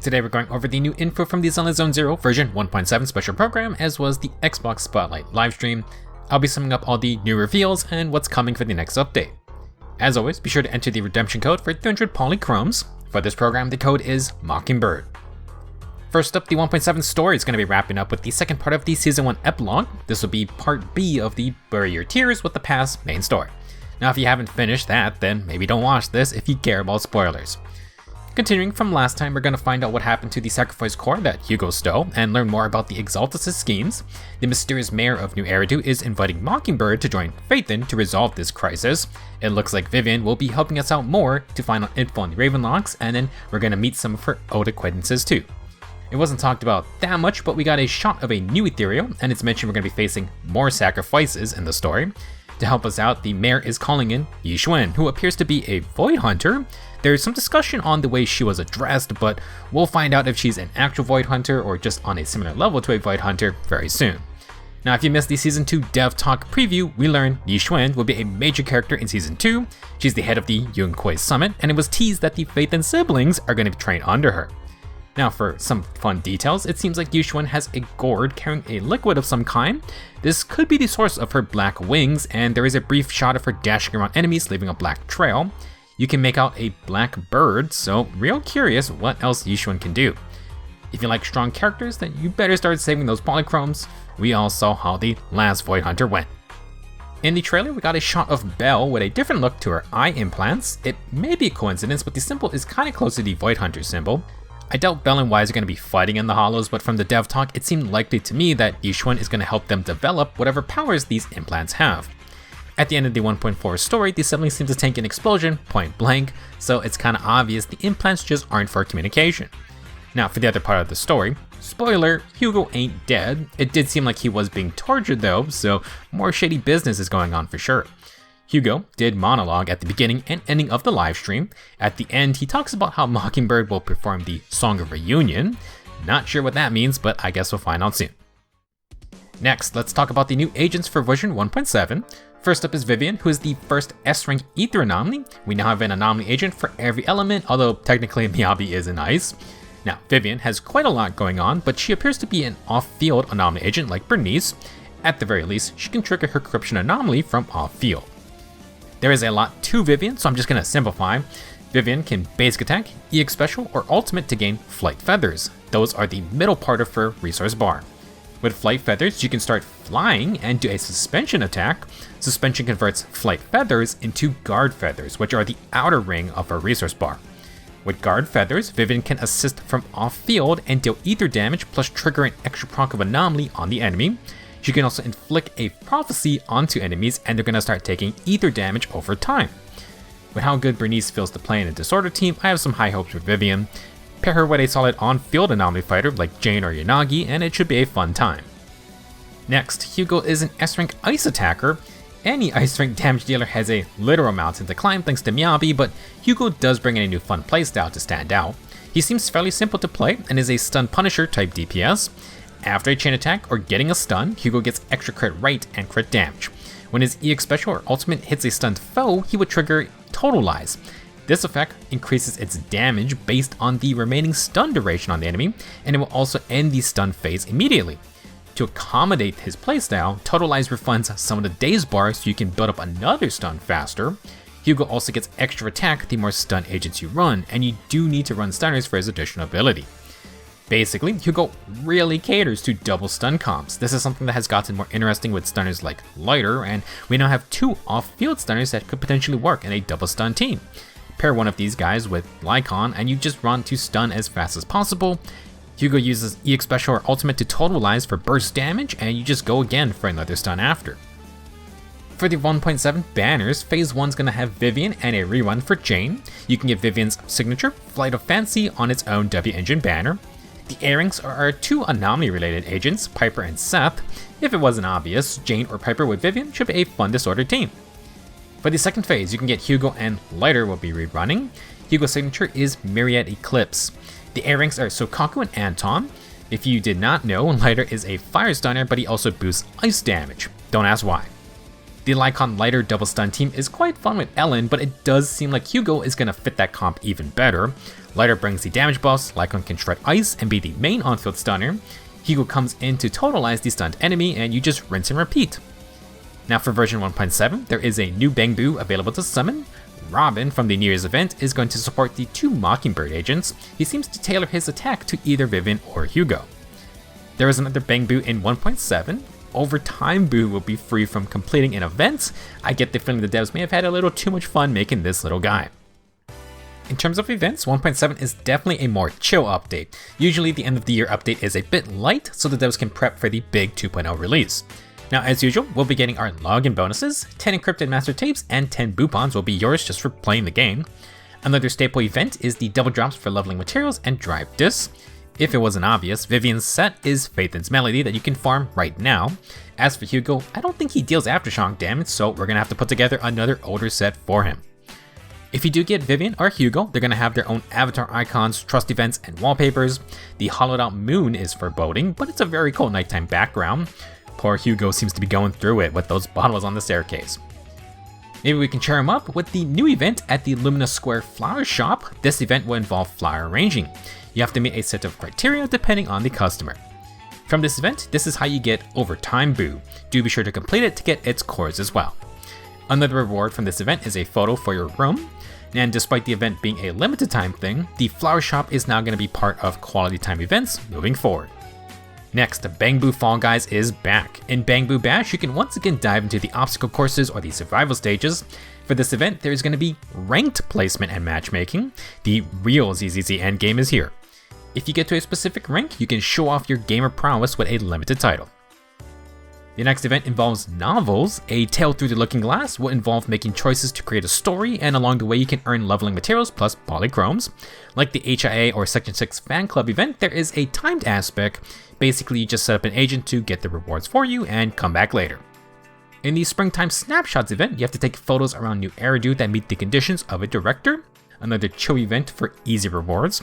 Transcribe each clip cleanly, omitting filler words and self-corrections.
Today we're going over the new info from the Zenless Zone Zero version 1.7 special program, as well as the Xbox Spotlight livestream. I'll be summing up all the new reveals and what's coming for the next update. As always, be sure to enter the redemption code for 300 polychromes. For this program, the code is Mockingbird. First up, the 1.7 story is going to be wrapping up with the second part of the Season 1 epilogue. This will be part B of the Bury Your Tears with the Past main story. Now, if you haven't finished that, then maybe don't watch this if you care about spoilers. Continuing from last time, we're going to find out what happened to the sacrifice core that Hugo stole and learn more about the Exaltus' schemes. The mysterious mayor of New Eridu is inviting Mockingbird to join Phaethon to resolve this crisis. It looks like Vivian will be helping us out more to find out info on the Ravenlocks, and then we're going to meet some of her old acquaintances too. It wasn't talked about that much, but we got a shot of a new ethereal, and it's mentioned we're going to be facing more sacrifices in the story. To help us out, the mayor is calling in Yixuan, who appears to be a void hunter. There's some discussion on the way she was addressed, but we'll find out if she's an actual void hunter or just on a similar level to a void hunter very soon. Now, if you missed the Season 2 Dev Talk preview, we learned Yixuan will be a major character in Season 2. She's the head of the Yunquei Summit, and it was teased that the Phaethon siblings are going to train under her. Now, for some fun details, it seems like Yixuan has a gourd carrying a liquid of some kind. This could be the source of her black wings, and there is a brief shot of her dashing around enemies, leaving a black trail. You can make out a black bird, so real curious what else Yixuan can do. If you like strong characters, then you better start saving those polychromes. We all saw how the last Void Hunter went. In the trailer, we got a shot of Belle with a different look to her eye implants. It may be a coincidence, but the symbol is kind of close to the Void Hunter symbol. I doubt Belle and Wise are going to be fighting in the Hollows, but from the dev talk, it seemed likely to me that Yixuan is going to help them develop whatever powers these implants have. At the end of the 1.4 story, the siblings seem to tank an explosion, point blank, so it's kind of obvious the implants just aren't for communication. Now, for the other part of the story, spoiler, Hugo ain't dead. It did seem like he was being tortured though, so more shady business is going on for sure. Hugo did monologue at the beginning and ending of the livestream. At the end, he talks about how Mockingbird will perform the Song of Reunion. Not sure what that means, but I guess we'll find out soon. Next, let's talk about the new agents for version 1.7. First up is Vivian, who is the first S-rank Ether anomaly. We now have an anomaly agent for every element, although technically Miyabi is in ice. Now, Vivian has quite a lot going on, but she appears to be an off-field anomaly agent like Bernice. At the very least, she can trigger her corruption anomaly from off-field. There is a lot to Vivian, so I'm just going to simplify. Vivian can basic attack, EX special, or ultimate to gain flight feathers. Those are the middle part of her resource bar. With flight feathers, you can start flying and do a suspension attack. Suspension converts flight feathers into guard feathers, which are the outer ring of her resource bar. With guard feathers, Vivian can assist from off-field and deal ether damage plus trigger an extra proc of anomaly on the enemy. She can also inflict a prophecy onto enemies, and they're going to start taking ether damage over time. With how good Bernice feels to play in a disorder team, I have some high hopes with Vivian. Pair her with a solid on-field anomaly fighter like Jane or Yanagi, and it should be a fun time. Next, Hugo is an S-rank ice attacker. Any ice rank damage dealer has a literal mountain to climb thanks to Miyabi, but Hugo does bring in a new fun playstyle to stand out. He seems fairly simple to play and is a stun punisher type DPS. After a chain attack or getting a stun, Hugo gets extra crit rate and crit damage. When his EX special or ultimate hits a stunned foe, he would trigger Totalize. This effect increases its damage based on the remaining stun duration on the enemy, and it will also end the stun phase immediately. To accommodate his playstyle, Totalize refunds some of the daze bar so you can build up another stun faster. Hugo also gets extra attack the more stun agents you run, and you do need to run stunners for his additional ability. Basically, Hugo really caters to double stun comps. This is something that has gotten more interesting with stunners like Lighter, and we now have two off-field stunners that could potentially work in a double stun team. Pair one of these guys with Lycon, and you just run to stun as fast as possible. Hugo uses EX special or ultimate to totalize for burst damage, and you just go again for another stun after. For the 1.7 banners, Phase 1 is going to have Vivian and a rerun for Jane. You can get Vivian's signature, Flight of Fancy, on its own W Engine banner. The earrings are our two anomaly-related agents, Piper and Seth. If it wasn't obvious, Jane or Piper with Vivian should be a fun disordered team. For the second phase, you can get Hugo and Lighter will be rerunning. Hugo's signature is Myriad Eclipse. The earrings are Sokaku and Anton. If you did not know, Lighter is a fire stunner, but he also boosts ice damage. Don't ask why. The Lycon lighter double stun team is quite fun with Ellen, but it does seem like Hugo is going to fit that comp even better. Lighter brings the damage buffs, Lycon can shred ice and be the main on-field stunner. Hugo comes in to totalize the stunned enemy and you just rinse and repeat. Now for version 1.7, there is a new Bangbu available to summon. Robin from the New Year's event is going to support the 2 Mockingbird agents. He seems to tailor his attack to either Vivian or Hugo. There is another Bangbu in 1.7. Overtime Boo will be free from completing an event. I get the feeling the devs may have had a little too much fun making this little guy. In terms of events, 1.7 is definitely a more chill update. Usually the end of the year update is a bit light, so the devs can prep for the big 2.0 release. Now as usual, we'll be getting our login bonuses, 10 encrypted master tapes, and 10 boopons will be yours just for playing the game. Another staple event is the double drops for leveling materials and drive discs. If it wasn't obvious, Vivian's set is Phaethon's Melody that you can farm right now. As for Hugo, I don't think he deals aftershock damage, so we're gonna have to put together another older set for him. If you do get Vivian or Hugo, they're going to have their own avatar icons, trust events, and wallpapers. The hollowed out moon is foreboding, but it's a very cool nighttime background. Poor Hugo seems to be going through it with those bottles on the staircase. Maybe we can cheer him up with the new event at the Lumina Square Flower Shop. This event will involve flower arranging. You have to meet a set of criteria depending on the customer. From this event, this is how you get Overtime Boo. Do be sure to complete it to get its cores as well. Another reward from this event is a photo for your room. And despite the event being a limited time thing, the flower shop is now going to be part of quality time events moving forward. Next, Bangbu Fall Guys is back. In Bangbu Bash, you can once again dive into the obstacle courses or the survival stages. For this event, there's going to be ranked placement and matchmaking. The real ZZZ endgame is here. If you get to a specific rank, you can show off your gamer prowess with a limited title. The next event involves novels. A Tale Through the Looking Glass will involve making choices to create a story, and along the way you can earn leveling materials plus polychromes. Like the HIA or Section 6 fan club event, there is a timed aspect. Basically, you just set up an agent to get the rewards for you and come back later. In the Springtime Snapshots event, you have to take photos around new Eridu that meet the conditions of a director. Another chill event for easy rewards.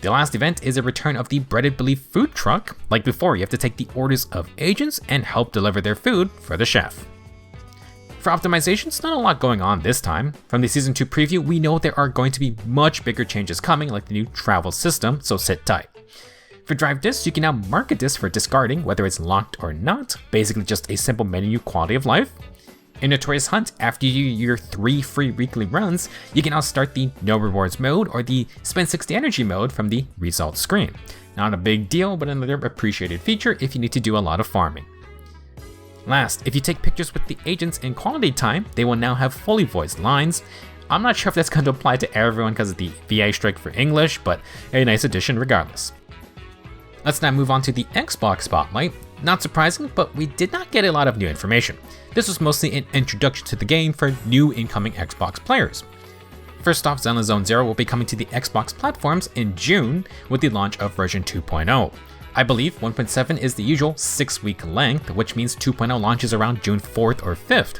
The last event is a return of the Breaded Belief food truck. Like before, you have to take the orders of agents and help deliver their food for the chef. For optimizations, not a lot going on this time. From the Season 2 preview, we know there are going to be much bigger changes coming, like the new travel system, so sit tight. For drive discs, you can now mark a disc for discarding, whether it's locked or not, basically just a simple menu quality of life. In Notorious Hunt, after you do your 3 free weekly runs, you can now start the No Rewards mode or the Spend 60 Energy mode from the results screen. Not a big deal, but another appreciated feature if you need to do a lot of farming. Last, if you take pictures with the agents in quality time, they will now have fully voiced lines. I'm not sure if that's going to apply to everyone because of the VA strike for English, but a nice addition regardless. Let's now move on to the Xbox Spotlight. Not surprising, but we did not get a lot of new information. This was mostly an introduction to the game for new incoming Xbox players. First off, Zenless Zone Zero will be coming to the Xbox platforms in June with the launch of version 2.0. I believe 1.7 is the usual 6-week length, which means 2.0 launches around June 4th or 5th.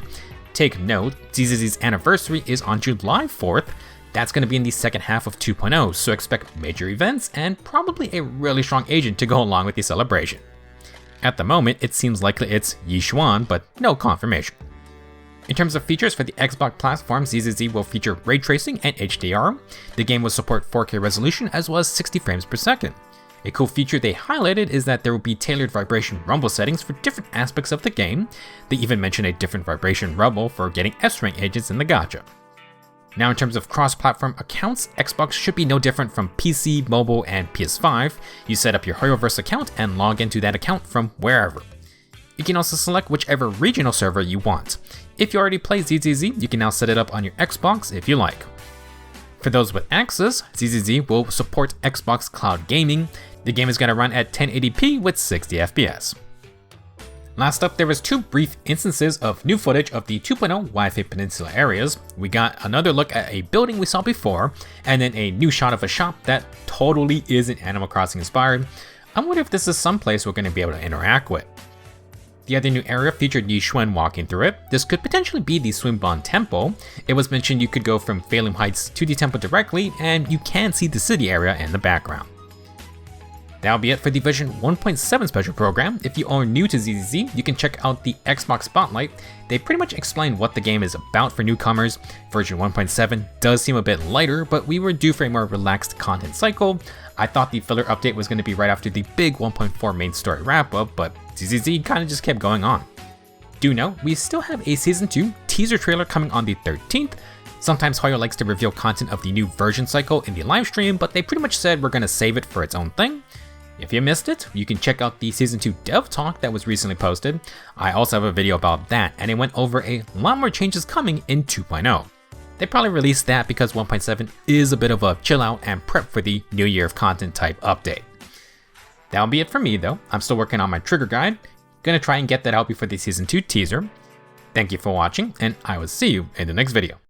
Take note, ZZZ's anniversary is on July 4th. That's going to be in the second half of 2.0, so expect major events and probably a really strong agent to go along with the celebration. At the moment, it seems likely it's Yishuan, but no confirmation. In terms of features for the Xbox platform, ZZZ will feature ray tracing and HDR. The game will support 4K resolution as well as 60 frames per second. A cool feature they highlighted is that there will be tailored vibration rumble settings for different aspects of the game. They even mention a different vibration rumble for getting S-rank agents in the gacha. Now in terms of cross-platform accounts, Xbox should be no different from PC, mobile, and PS5. You set up your Hoyoverse account and log into that account from wherever. You can also select whichever regional server you want. If you already play ZZZ, you can now set it up on your Xbox if you like. For those with access, ZZZ will support Xbox Cloud Gaming. The game is going to run at 1080p with 60 FPS. Last up, there was 2 brief instances of new footage of the 2.0 Wi-Fi Peninsula areas. We got another look at a building we saw before, and then a new shot of a shop that totally isn't Animal Crossing inspired. I wonder if this is someplace we're going to be able to interact with. The other new area featured Yishuan walking through it. This could potentially be the Swimbon Temple. It was mentioned you could go from Phalem Heights to the temple directly, and you can see the city area in the background. That'll be it for the version 1.7 special program. If you are new to ZZZ, you can check out the Xbox Spotlight. They pretty much explain what the game is about for newcomers. Version 1.7 does seem a bit lighter, but we were due for a more relaxed content cycle. I thought the filler update was going to be right after the big 1.4 main story wrap-up, but ZZZ kind of just kept going on. Do know, we still have a Season 2 teaser trailer coming on the 13th. Sometimes Hoyo likes to reveal content of the new version cycle in the livestream, but they pretty much said we're going to save it for its own thing. If you missed it, you can check out the Season 2 dev talk that was recently posted. I also have a video about that, and it went over a lot more changes coming in 2.0. They probably released that because 1.7 is a bit of a chill out and prep for the new year of content type update. That'll be it for me though. I'm still working on my trigger guide. Gonna try and get that out before the Season 2 teaser. Thank you for watching, and I will see you in the next video.